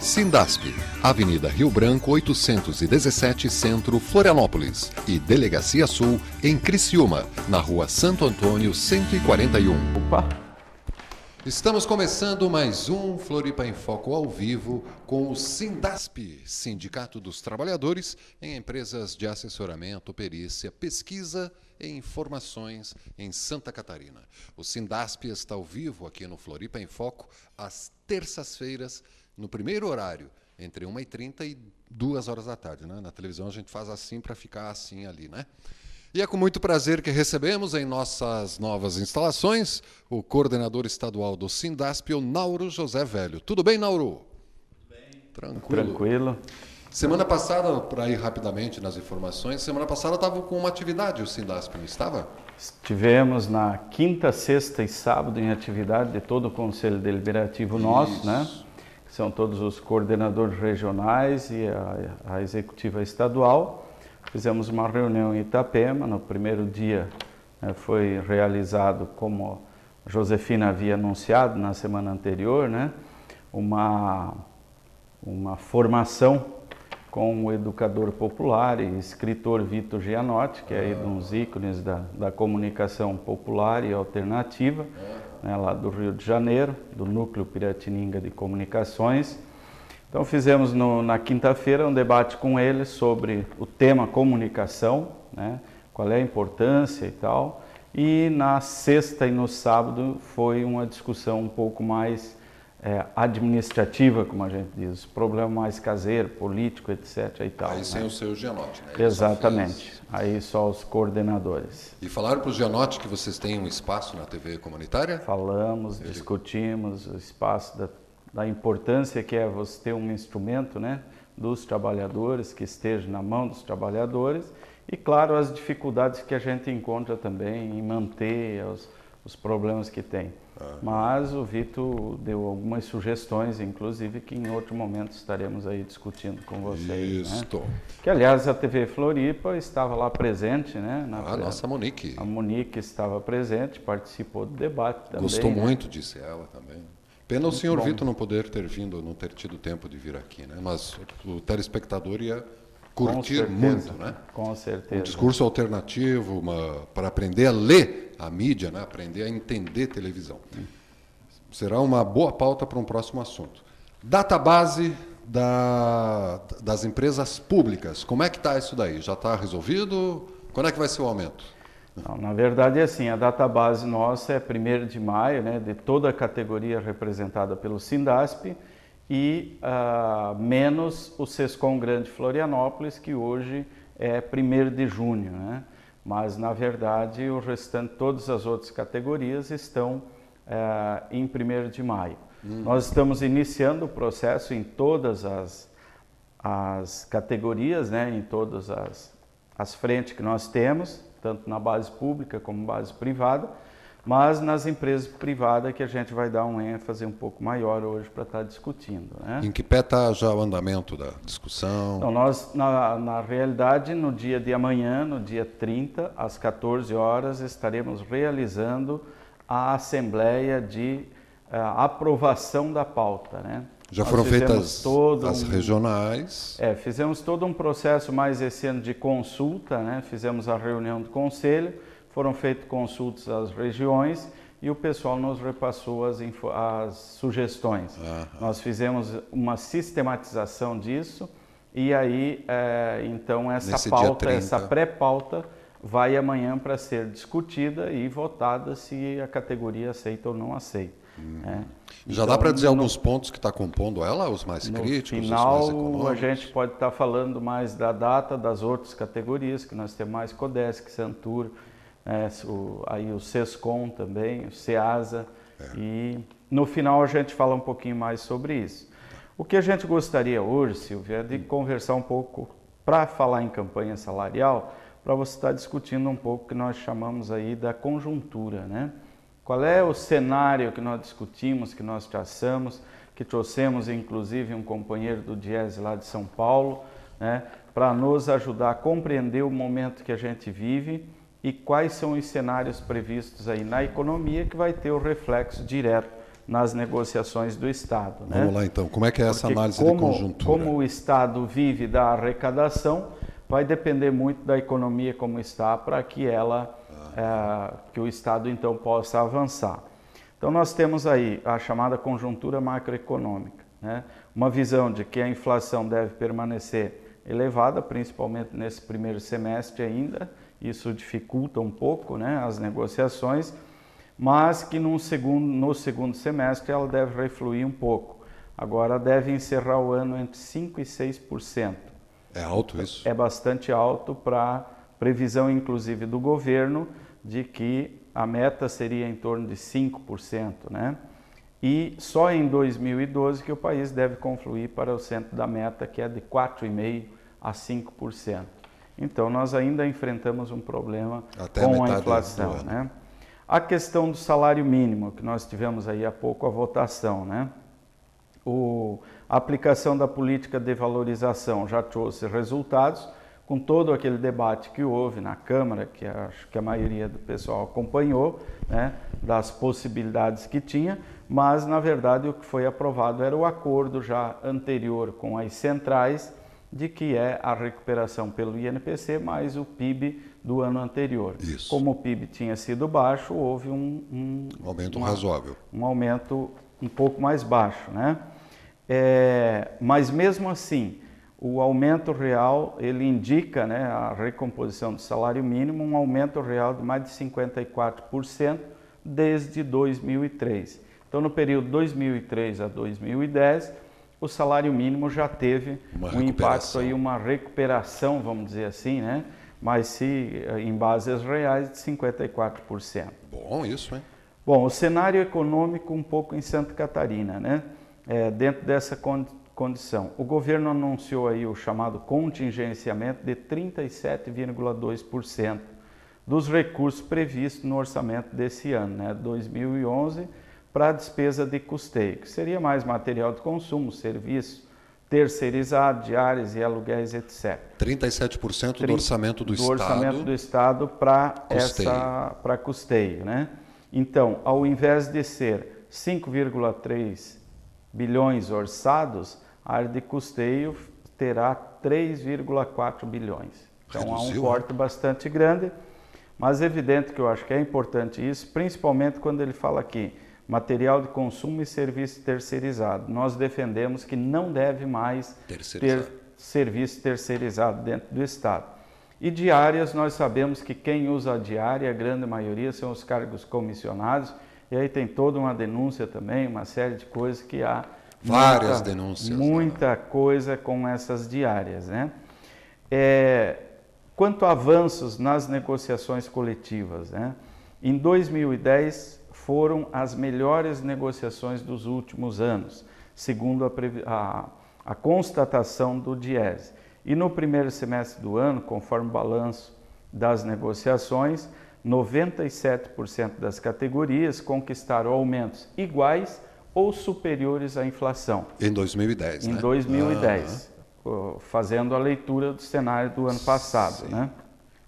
Sindasp, Avenida Rio Branco 817 Centro, Florianópolis e Delegacia Sul em Criciúma, na Rua Santo Antônio 141. Opa! Estamos começando mais um Floripa em Foco ao vivo com o Sindasp, Sindicato dos Trabalhadores em Empresas de Assessoramento, Perícia, Pesquisa e Informações em Santa Catarina. O Sindasp está ao vivo aqui no Floripa em Foco às terças-feiras, no primeiro horário, entre 1h30 e 2 horas da tarde. Né? Na televisão a gente faz assim para ficar assim ali, né? E é com muito prazer que recebemos em nossas novas instalações o coordenador estadual do Sindasp, o Nauro José Velho. Tudo bem, Nauro? Tudo bem. Tranquilo. Tranquilo. Semana passada, para ir rapidamente nas informações, semana passada estava com uma atividade o Sindasp, não estava? Estivemos na quinta, sexta e sábado em atividade de todo o Conselho Deliberativo nosso, né? São todos os coordenadores regionais e a executiva estadual. Fizemos uma reunião em Itapema. No primeiro dia foi realizado, como a Josefina havia anunciado na semana anterior, né, uma formação com o educador popular e escritor Vitor Gianotti, que é aí um dos ícones da comunicação popular e alternativa, né, lá do Rio de Janeiro, do Núcleo Piratininga de Comunicações. Então fizemos na quinta-feira um debate com ele sobre o tema comunicação, né, qual é a importância e tal. E na sexta e no sábado foi uma discussão um pouco mais administrativa, como a gente diz, problema mais caseiro, político, etc. E tal, aí sem o seu Gianotti, né? Exatamente, aí só os coordenadores. E falaram para o Gianotti que vocês têm um espaço na TV comunitária? Falamos, discutimos o espaço da importância que é você ter um instrumento, né, dos trabalhadores, que esteja na mão dos trabalhadores, e claro, as dificuldades que a gente encontra também em manter os problemas que tem. Mas o Vitor deu algumas sugestões, inclusive, que em outro momento estaremos aí discutindo com vocês. Isso. Né? Que, aliás, a TV Floripa estava lá presente, né? A nossa Monique. A Monique estava presente, participou do debate também. Gostou né? muito, disse ela também. Pena o senhor Vitor não poder ter vindo, não ter tido tempo de vir aqui, né? Mas o telespectador ia curtir muito, né? Com certeza. Um discurso alternativo, para aprender a ler a mídia, né? Aprender a entender televisão. Será uma boa pauta para um próximo assunto. Database das empresas públicas. Como é que está isso daí? Já está resolvido? Quando é que vai ser o aumento? Não, na verdade é assim, a database nossa é 1º de maio, né, de toda a categoria representada pelo Sindasp, e menos o Sescom Grande Florianópolis, que hoje é 1º de junho, né? Mas na verdade o restante, todas as outras categorias estão em 1º de maio. Nós estamos iniciando o processo em todas as categorias, né, em todas as frentes que nós temos, tanto na base pública como base privada, mas nas empresas privadas que a gente vai dar um ênfase um pouco maior hoje para estar discutindo. Né? Em que pé está já o andamento da discussão? Então, nós, na realidade, no dia de amanhã, no dia 30, às 14 horas, estaremos realizando a assembleia de aprovação da pauta. Né? Já foram feitas as regionais? Fizemos todo um processo mais esse ano de consulta, né? Fizemos a reunião do conselho, foram feitas consultas às regiões e o pessoal nos repassou as sugestões. Nós fizemos uma sistematização disso e aí, então, essa pré-pauta vai amanhã para ser discutida e votada se a categoria aceita ou não aceita. Já dá para dizer alguns pontos que está compondo ela, os mais críticos, os mais econômicos? A gente pode estar falando mais da data das outras categorias, que nós temos mais Codesc, Santur, aí o Sescom também, o Ceasa, e no final a gente fala um pouquinho mais sobre isso. O que a gente gostaria hoje, Silvia, é de conversar um pouco, para falar em campanha salarial, para você estar discutindo um pouco o que nós chamamos aí da conjuntura, né? Qual é o cenário que nós discutimos, que nós traçamos, que trouxemos inclusive um companheiro do Diese lá de São Paulo, né, para nos ajudar a compreender o momento que a gente vive e quais são os cenários previstos aí na economia que vai ter o reflexo direto nas negociações do Estado. Né? Vamos lá então, como é que é essa análise de conjuntura? Como o Estado vive da arrecadação, vai depender muito da economia como está para que que o Estado então possa avançar. Então nós temos aí a chamada conjuntura macroeconômica, né? Uma visão de que a inflação deve permanecer elevada, principalmente nesse primeiro semestre ainda, isso dificulta um pouco, né, as negociações, mas que no segundo semestre ela deve refluir um pouco. Agora deve encerrar o ano entre 5% e 6%. É alto isso? É bastante alto para previsão, inclusive, do governo, de que a meta seria em torno de 5%, né? E só em 2012 que o país deve confluir para o centro da meta, que é de 4,5% a 5%. Então, nós ainda enfrentamos um problema com a inflação, né? A questão do salário mínimo, que nós tivemos aí há pouco a votação, né? A aplicação da política de valorização já trouxe resultados, com todo aquele debate que houve na Câmara, que acho que a maioria do pessoal acompanhou, né, das possibilidades que tinha, mas, na verdade, o que foi aprovado era o acordo já anterior com as centrais, de que é a recuperação pelo INPC mais o PIB do ano anterior. Isso. Como o PIB tinha sido baixo, houve um aumento razoável. Um aumento um pouco mais baixo, né? Mas mesmo assim, o aumento real, ele indica, né, a recomposição do salário mínimo, um aumento real de mais de 54% desde 2003. Então, no período 2003 a 2010, o salário mínimo já teve um impacto aí, uma recuperação, vamos dizer assim, né? Mas em bases reais de 54%. Bom isso, hein? Bom, o cenário econômico um pouco em Santa Catarina, né? Dentro dessa condição, o governo anunciou aí o chamado contingenciamento de 37,2% dos recursos previstos no orçamento desse ano, né? 2011, para a despesa de custeio, que seria mais material de consumo, serviço terceirizado, diárias e aluguéis, etc. 37% do orçamento do Estado. Do orçamento do Estado para custeio, né? Então, ao invés de ser 5,3 bilhões orçados, a área de custeio terá 3,4 bilhões. Então, há um corte bastante grande, mas é evidente que eu acho que é importante isso, principalmente quando ele fala aqui, material de consumo e serviço terceirizado. Nós defendemos que não deve mais ter serviço terceirizado dentro do Estado. E diárias, nós sabemos que quem usa a diária, a grande maioria, são os cargos comissionados, e aí tem toda uma denúncia também, uma série de coisas que há várias denúncias. Muita coisa com essas diárias, né? Quanto a avanços nas negociações coletivas, né? Em 2010 foram as melhores negociações dos últimos anos, segundo a constatação do Diese. E no primeiro semestre do ano, conforme o balanço das negociações, 97% das categorias conquistaram aumentos iguais ou superiores à inflação. Em 2010, né? Em 2010, fazendo a leitura do cenário do ano passado, né?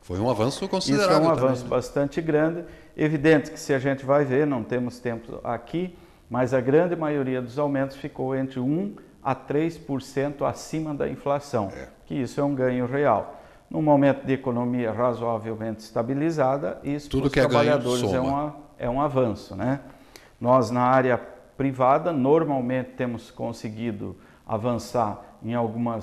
Foi um avanço considerável. Isso é um também, avanço bastante grande. Evidente que se a gente vai ver, não temos tempo aqui, mas a grande maioria dos aumentos ficou entre 1% a 3% acima da inflação, que isso é um ganho real. Num momento de economia razoavelmente estabilizada, isso para os trabalhadores é um avanço, né? Nós, na área privada, normalmente temos conseguido avançar em alguma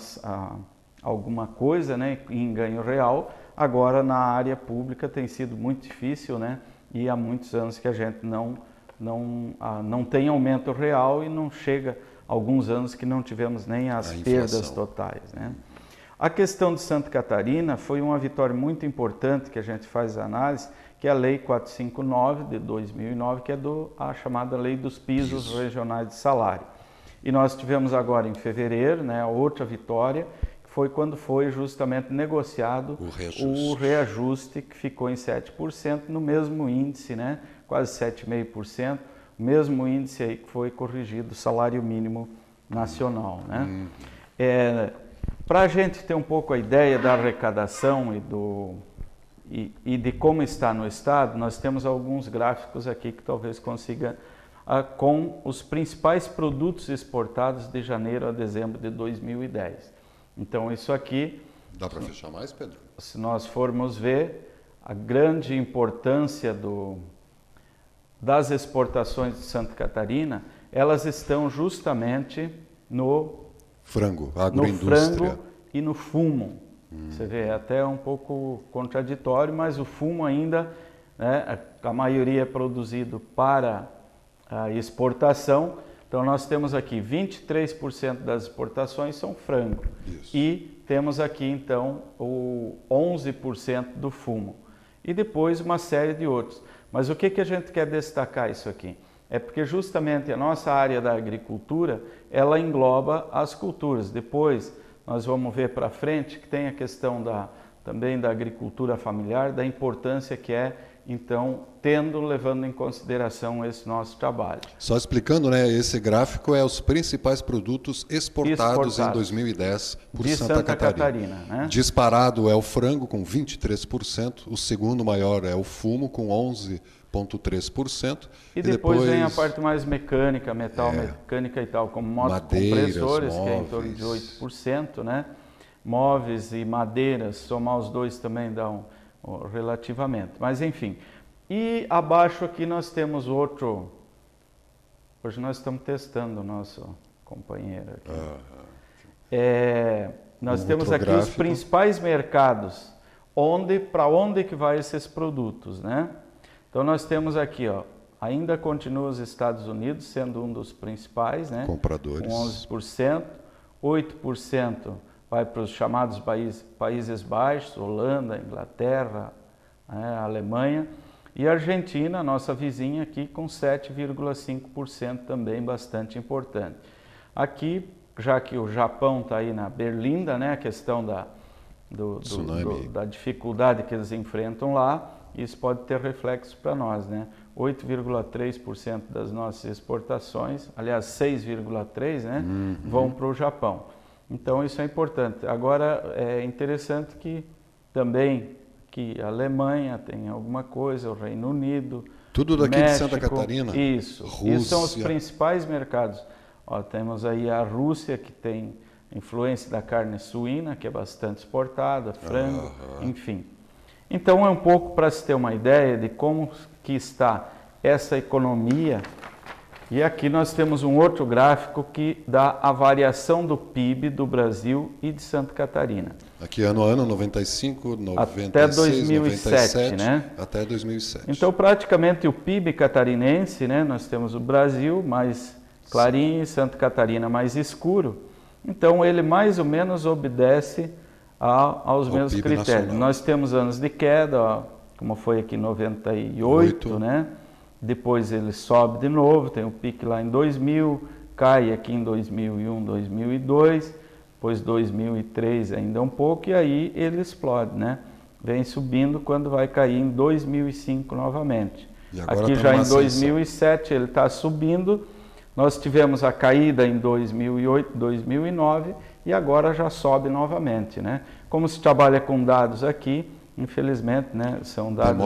coisa, né, em ganho real. Agora, na área pública tem sido muito difícil, né? E há muitos anos que a gente não tem aumento real e não chega alguns anos que não tivemos nem as perdas totais, né? A questão de Santa Catarina foi uma vitória muito importante que a gente faz análise, que é a Lei 459 de 2009, que é a chamada Lei dos Pisos Regionais de Salário. E nós tivemos agora em fevereiro, né, outra vitória, que foi quando foi justamente negociado o reajuste que ficou em 7%, no mesmo índice, né, quase 7,5%, mesmo índice aí que foi corrigido, salário mínimo nacional, né? Para a gente ter um pouco a ideia da arrecadação e de como está no Estado, nós temos alguns gráficos aqui que talvez consiga com os principais produtos exportados de janeiro a dezembro de 2010. Então isso aqui... Dá para fechar mais, Pedro? Se nós formos ver a grande importância das exportações de Santa Catarina, elas estão justamente no frango, agroindústria. No frango e no fumo. Você vê, é até um pouco contraditório, mas o fumo ainda, né, a maioria é produzido para a exportação. Então nós temos aqui 23% das exportações são frango. Isso. E temos aqui então o 11% do fumo. E depois uma série de outros. Mas o que a gente quer destacar isso aqui? É porque justamente a nossa área da agricultura, ela engloba as culturas. Depois nós vamos ver para frente que tem a questão também da agricultura familiar, da importância que é, então, levando em consideração esse nosso trabalho. Só explicando, né, esse gráfico é os principais produtos exportados em 2010 por Santa Catarina. Né? Disparado é o frango com 23%, o segundo maior é o fumo com 11,3%. E depois vem a parte mais mecânica, metal mecânica e tal, como motocompressores, que é em torno de 8%, né? Móveis e madeiras, somar os dois também dá relativamente. Mas enfim, e abaixo aqui nós temos outro, hoje nós estamos testando o nosso companheiro aqui. Nós temos aqui gráfico. Os principais mercados, para onde que vai esses produtos, né? Então nós temos aqui, ó, ainda continua os Estados Unidos sendo um dos principais, né? Compradores. Com 11%, 8% vai para os chamados Países Baixos, Holanda, Inglaterra, Alemanha, e a Argentina, nossa vizinha aqui, com 7,5% também, bastante importante. Aqui, já que o Japão está aí na berlinda, né, a questão da dificuldade que eles enfrentam lá, isso pode ter reflexo para nós, né? 8,3% das nossas exportações, aliás 6,3%, né, vão para o Japão. Então isso é importante. Agora é interessante que também a Alemanha tem alguma coisa, o Reino Unido, tudo daqui México, de Santa Catarina. Isso. Rússia. Isso são os principais mercados. Ó, temos aí a Rússia, que tem influência da carne suína, que é bastante exportada, frango, enfim. Então é um pouco para se ter uma ideia de como que está essa economia. E aqui nós temos um outro gráfico que dá a variação do PIB do Brasil e de Santa Catarina. Aqui ano a ano, 95, 96, até 2007, 97, né? Até 2007. Então praticamente o PIB catarinense, né? Nós temos o Brasil mais clarinho e Santa Catarina mais escuro. Então ele mais ou menos obedece aos mesmos PIB critérios. nacional. Nós temos anos de queda, ó, como foi aqui em 98, né? Depois ele sobe de novo, tem o pique lá em 2000, cai aqui em 2001, 2002, depois 2003 ainda um pouco, e aí ele explode, né? Vem subindo quando vai cair em 2005 novamente. Aqui já em 2007 ele está subindo, nós tivemos a caída em 2008, 2009 e agora já sobe novamente, né? Como se trabalha com dados aqui, infelizmente, né, são dados...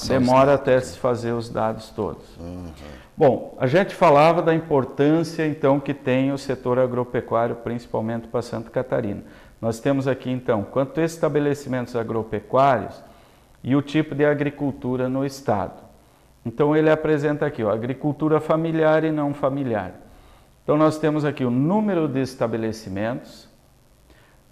Demora até se fazer os dados todos. Bom, a gente falava da importância, então, que tem o setor agropecuário, principalmente para Santa Catarina. Nós temos aqui, então, quanto estabelecimentos agropecuários e o tipo de agricultura no estado. Então, ele apresenta aqui, ó, agricultura familiar e não familiar. Então, nós temos aqui o número de estabelecimentos,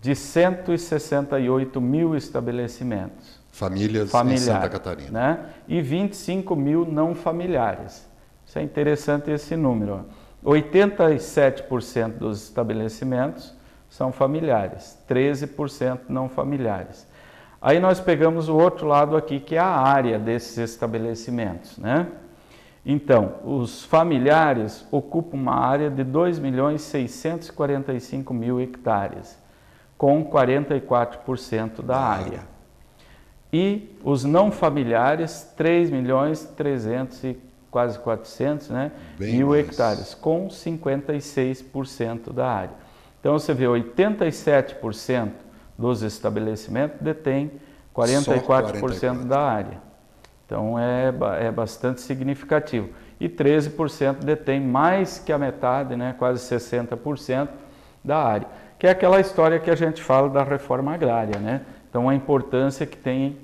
de 168 mil estabelecimentos. Famílias em Santa Catarina. Né? E 25 mil não familiares. Isso é interessante esse número. Ó. 87% dos estabelecimentos são familiares, 13% não familiares. Aí nós pegamos o outro lado aqui, que é a área desses estabelecimentos, né? Então, os familiares ocupam uma área de 2.645.000 hectares, com 44% da área. E os não familiares, 3.300 quase 400, né? Bem 1.000 mais. hectares, com 56% da área. Então você vê, 87% dos estabelecimentos detêm 44% da área. Então é bastante significativo. E 13% detém mais que a metade, né? Quase 60% da área. Que é aquela história que a gente fala da reforma agrária, né? Então a importância que tem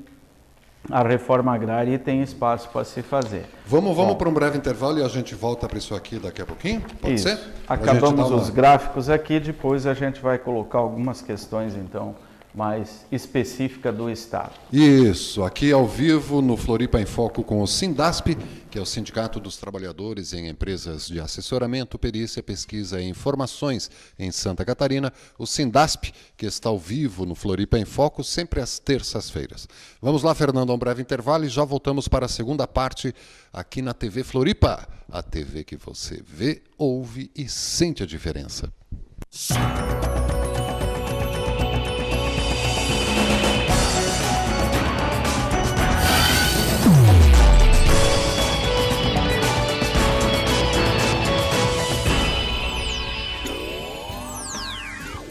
a reforma agrária e tem espaço para se fazer. Vamos para um breve intervalo e a gente volta para isso aqui daqui a pouquinho? Pode ser? Acabamos os gráficos aqui, depois a gente vai colocar algumas questões, então, mais específicas do Estado. Isso, aqui ao vivo no Floripa em Foco com o Sindasp, que é o Sindicato dos Trabalhadores em Empresas de Assessoramento, Perícia, Pesquisa e Informações em Santa Catarina, o Sindasp, que está ao vivo no Floripa em Foco, sempre às terças-feiras. Vamos lá, Fernando, a um breve intervalo e já voltamos para a segunda parte aqui na TV Floripa, a TV que você vê, ouve e sente a diferença.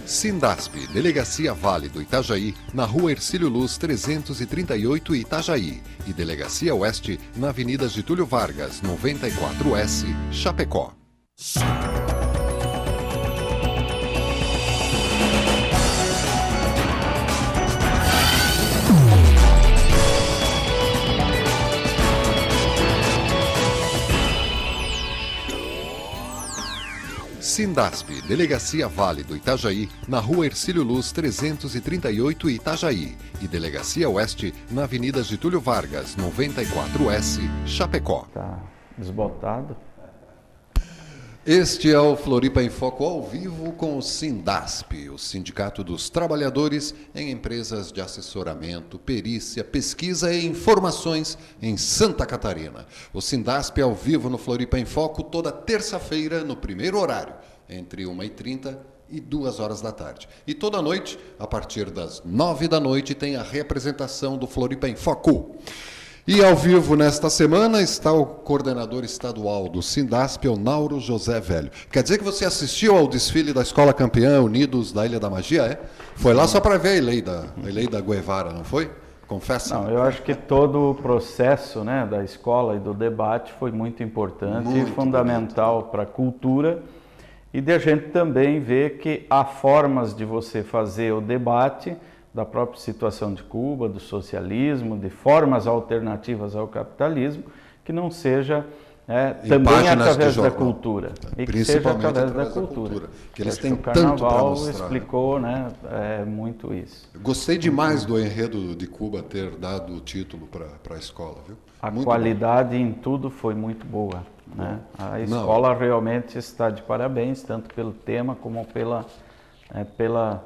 Sindasp, Delegacia Vale do Itajaí, na Rua Hercílio Luz 338 Itajaí, e Delegacia Oeste, na Avenida Getúlio Vargas 94S, Chapecó. Sindasp, Delegacia Vale do Itajaí, na Rua Hercílio Luz 338 Itajaí, e Delegacia Oeste, na Avenida Getúlio Vargas 94S, Chapecó. Está desbotado. Este é o Floripa em Foco ao vivo com o Sindasp, o Sindicato dos Trabalhadores em Empresas de Assessoramento, Perícia, Pesquisa e Informações em Santa Catarina. O Sindasp é ao vivo no Floripa em Foco toda terça-feira no primeiro horário, entre 1h30 e 2 horas da tarde. E toda noite, a partir das 9 da noite, tem a representação do Floripa em Foco. E ao vivo nesta semana está o coordenador estadual do Sindasp, o Nauro José Velho. Quer dizer que você assistiu ao desfile da Escola Campeã Unidos da Ilha da Magia, é? Foi lá só para ver a lei da Guevara, não foi? Confessa? Não, eu acho que todo o processo, né, da escola e do debate foi muito importante e fundamental para a cultura. E de a gente também ver que há formas de você fazer o debate da própria situação de Cuba, do socialismo, de formas alternativas ao capitalismo, que não seja também através da cultura. E que seja através da cultura. Que eles têm o Carnaval mostrar, explicou, né, muito isso. Gostei demais do enredo de Cuba ter dado o título para a escola, viu? A qualidade em tudo foi muito boa, né? A escola realmente está de parabéns, tanto pelo tema como pela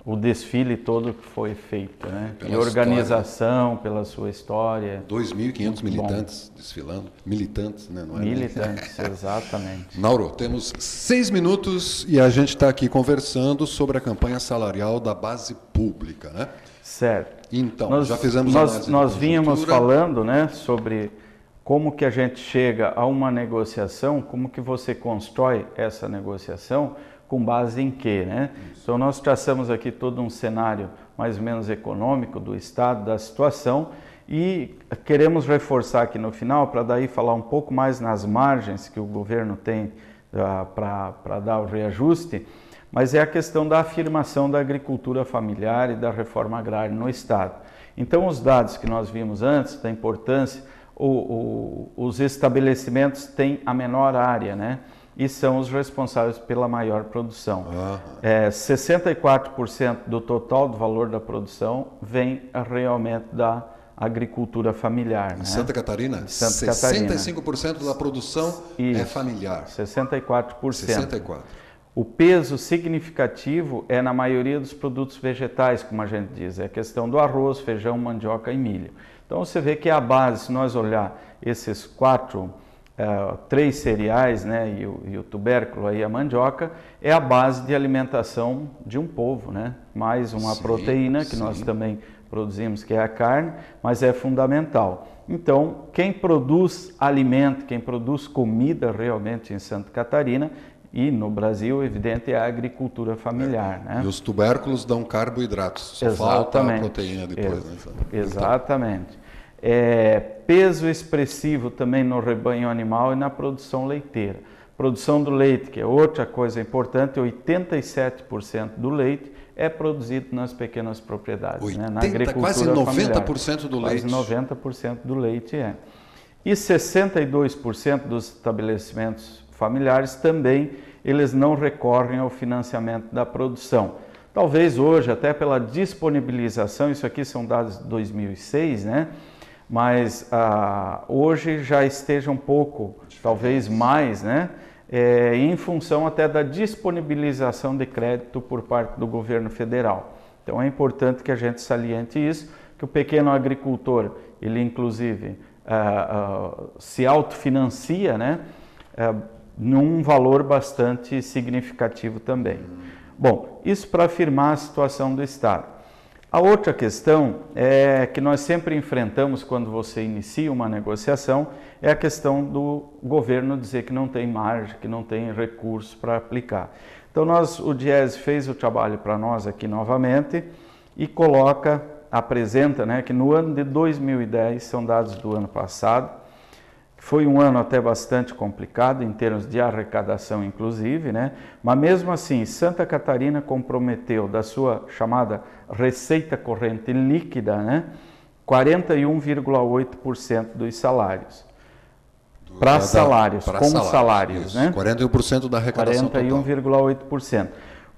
o desfile todo que foi feito, né? E organização, pela sua história. 2.500 militantes desfilando. Militantes, né? Não é militantes, exatamente. Nauro, temos 6 minutos e a gente está aqui conversando sobre a campanha salarial da base pública, né? Certo. Então, já fizemos nós vínhamos falando, né, sobre como que a gente chega a uma negociação, como que você constrói essa negociação, com base em quê, né? Então nós traçamos aqui todo um cenário mais ou menos econômico do Estado, da situação, e queremos reforçar aqui no final, para daí falar um pouco mais nas margens que o governo tem para dar o reajuste, mas é a questão da afirmação da agricultura familiar e da reforma agrária no Estado. Então os dados que nós vimos antes, da importância, os estabelecimentos têm a menor área, né? E são os responsáveis pela maior produção. 64% do total do valor da produção vem realmente da agricultura familiar. Né? Santa Catarina? Santa Catarina. 65% da produção é familiar. 64%. 64%. O peso significativo é na maioria dos produtos vegetais, como a gente diz. É a questão do arroz, feijão, mandioca e milho. Então você vê que a base, se nós olhar esses 4 três cereais, né, e o tubérculo, aí, a mandioca, é a base de alimentação de um povo, né? Mais uma proteína que nós também produzimos, que é a carne, mas é fundamental. Então, quem produz alimento, quem produz comida realmente em Santa Catarina e no Brasil, evidente, é a agricultura familiar. Né? E os tubérculos dão carboidratos, só falta a proteína depois. Né? Exatamente. Peso expressivo também no rebanho animal e na produção leiteira. Produção do leite, que é outra coisa importante, 87% do leite é produzido nas pequenas propriedades, né? Na agricultura quase 90% familiar. do leite. Quase 90% do leite é. E 62% dos estabelecimentos familiares também, eles não recorrem ao financiamento da produção. Talvez hoje, até pela disponibilização, isso aqui são dados de 2006, né? Mas hoje já esteja um pouco, talvez mais, né? Em função até da disponibilização de crédito por parte do governo federal. Então é importante que a gente saliente isso, que o pequeno agricultor, ele inclusive se autofinancia, né? Num valor bastante significativo também. Bom, isso para afirmar a situação do Estado. A outra questão que nós sempre enfrentamos quando você inicia uma negociação é a questão do governo dizer que não tem margem, que não tem recurso para aplicar. Então o Diese fez o trabalho para nós aqui novamente e apresenta, né, que no ano de 2010, são dados do ano passado, foi um ano até bastante complicado em termos de arrecadação, inclusive, né? Mas mesmo assim, Santa Catarina comprometeu da sua chamada receita corrente líquida, né? 41,8% dos salários. Para salários, salários, né? 41% da arrecadação 41,8%.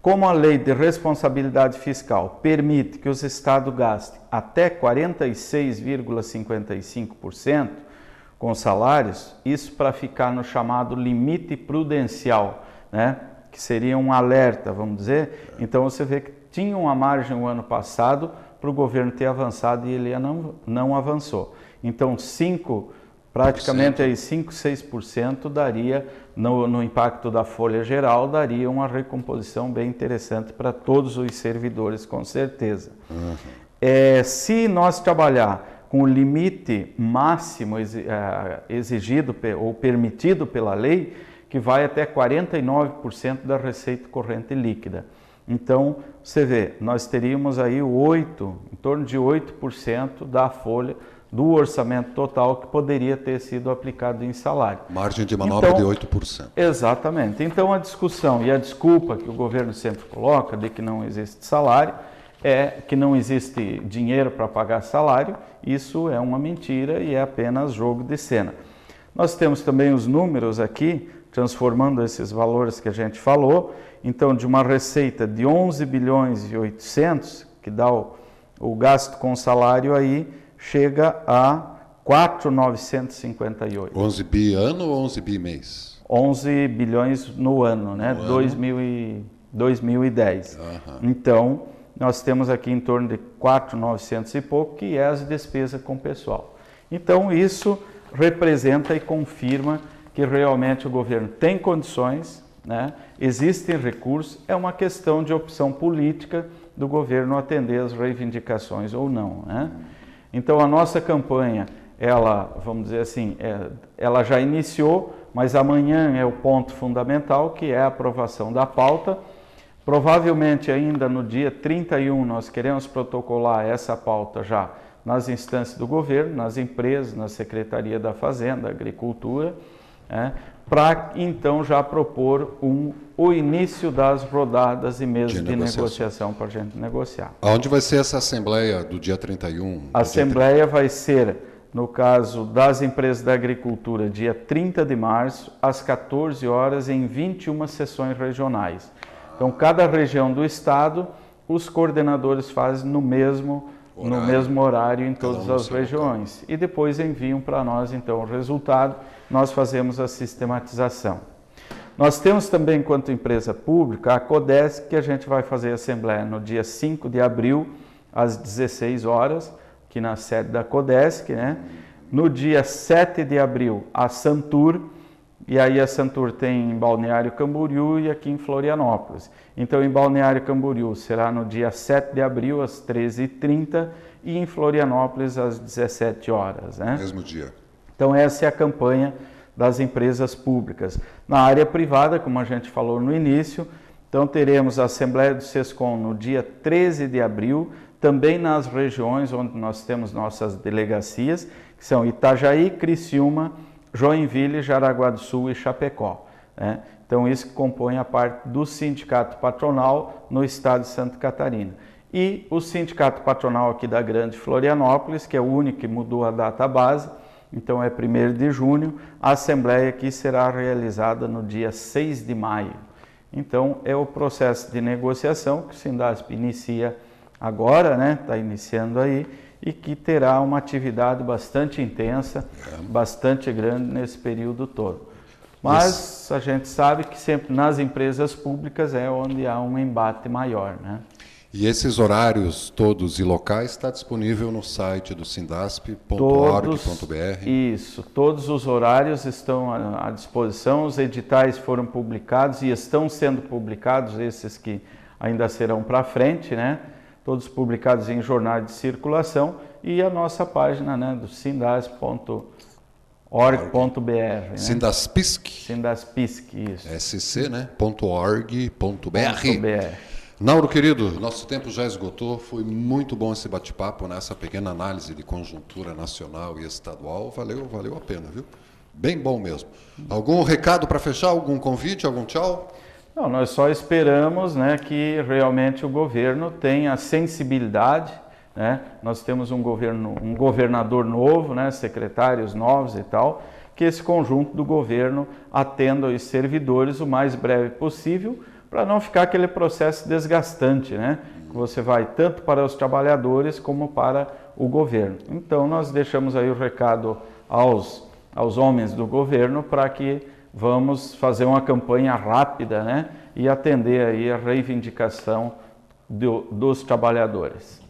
Como a lei de responsabilidade fiscal permite que os estados gastem até 46,55%, com salários, isso para ficar no chamado limite prudencial, né? Que seria um alerta, vamos dizer. Então você vê que tinha uma margem o ano passado para o governo ter avançado e ele não avançou. Então praticamente aí 5, 6% daria, no impacto da folha geral, daria uma recomposição bem interessante para todos os servidores, com certeza. Se nós trabalhar com o limite máximo exigido ou permitido pela lei, que vai até 49% da receita corrente líquida. Então, você vê, nós teríamos aí em torno de 8% da folha do orçamento total que poderia ter sido aplicado em salário. Margem de manobra de 8%. Exatamente. Então, a discussão e a desculpa que o governo sempre coloca de que não existe salário, que não existe dinheiro para pagar salário, isso é uma mentira e é apenas jogo de cena. Nós temos também os números aqui, transformando esses valores que a gente falou, então de uma receita de 11 bilhões e 800, que dá o gasto com salário aí, chega a 4.958. 11 bi ano ou 11 bi mês? 11 bilhões no ano, né? 2010. Então, nós temos aqui em torno de 4.900 e pouco, que é as despesas com pessoal. Então, isso representa e confirma que realmente o governo tem condições, né? Existem recursos, é uma questão de opção política do governo atender as reivindicações ou não, né? Então, a nossa campanha, vamos dizer assim, ela já iniciou, mas amanhã é o ponto fundamental, que é a aprovação da pauta. Provavelmente ainda no dia 31 nós queremos protocolar essa pauta já nas instâncias do governo, nas empresas, na Secretaria da Fazenda, Agricultura, para então já propor o início das rodadas e meses de negociação para a gente negociar. Aonde vai ser essa assembleia do dia 31? A assembleia vai ser, no caso das empresas da agricultura, dia 30 de março, às 14 horas, em 21 sessões regionais. Então, cada região do estado, os coordenadores fazem no mesmo horário em todas as regiões. E depois enviam para nós, então, o resultado. Nós fazemos a sistematização. Nós temos também, enquanto empresa pública, a CODESC, que a gente vai fazer a assembleia no dia 5 de abril, às 16 horas, aqui na sede da CODESC, né? No dia 7 de abril, a Santur, e aí a Santur tem em Balneário Camboriú e aqui em Florianópolis. Então, em Balneário Camboriú será no dia 7 de abril, às 13h30, e em Florianópolis, às 17 horas. Né? Mesmo dia. Então, essa é a campanha das empresas públicas. Na área privada, como a gente falou no início, então teremos a Assembleia do SESCOM no dia 13 de abril, também nas regiões onde nós temos nossas delegacias, que são Itajaí, Criciúma, Joinville, Jaraguá do Sul e Chapecó. Né? Então, isso compõe a parte do sindicato patronal no estado de Santa Catarina. E o sindicato patronal aqui da Grande Florianópolis, que é o único que mudou a data base, então é 1º de junho, a assembleia aqui será realizada no dia 6 de maio. Então, é o processo de negociação que o Sindasp inicia agora, né? Está iniciando aí, e que terá uma atividade bastante intensa, bastante grande nesse período todo. Mas a gente sabe que sempre nas empresas públicas é onde há um embate maior, né? E esses horários todos e locais está disponível no site do sindasp.org.br? Isso, todos os horários estão à disposição, os editais foram publicados e estão sendo publicados, esses que ainda serão para frente, né? Todos publicados em jornais de circulação e a nossa página, né, do sindasp.org.br. Né? Sindaspisc? Sindaspisc, isso. SC, né? .org.br. Nauro, querido, nosso tempo já esgotou, foi muito bom esse bate-papo, nessa pequena análise de conjuntura nacional e estadual, valeu a pena, viu? Bem bom mesmo. Algum recado para fechar, algum convite, algum tchau? Não, nós só esperamos, né, que realmente o governo tenha sensibilidade, né? Nós temos um governador novo, né, secretários novos e tal, que esse conjunto do governo atenda os servidores o mais breve possível, para não ficar aquele processo desgastante, né? Que você vai tanto para os trabalhadores como para o governo. Então, nós deixamos aí o recado aos homens do governo para que vamos fazer uma campanha rápida, né? E atender aí a reivindicação dos trabalhadores.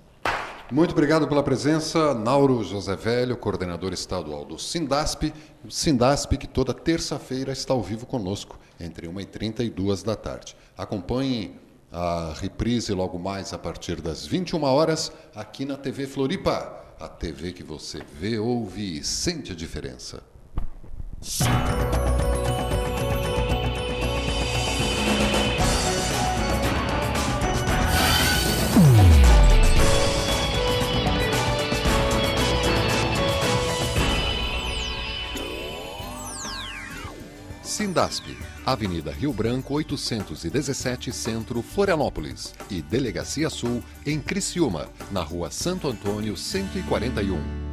Muito obrigado pela presença, Nauro José Velho, coordenador estadual do Sindasp. O Sindasp que toda terça-feira está ao vivo conosco, entre 1h30 e 2 da tarde. Acompanhe a reprise logo mais a partir das 21 horas, aqui na TV Floripa. A TV que você vê, ouve e sente a diferença. Sindasp, Avenida Rio Branco, 817, Centro, Florianópolis. E Delegacia Sul, em Criciúma, na Rua Santo Antônio, 141.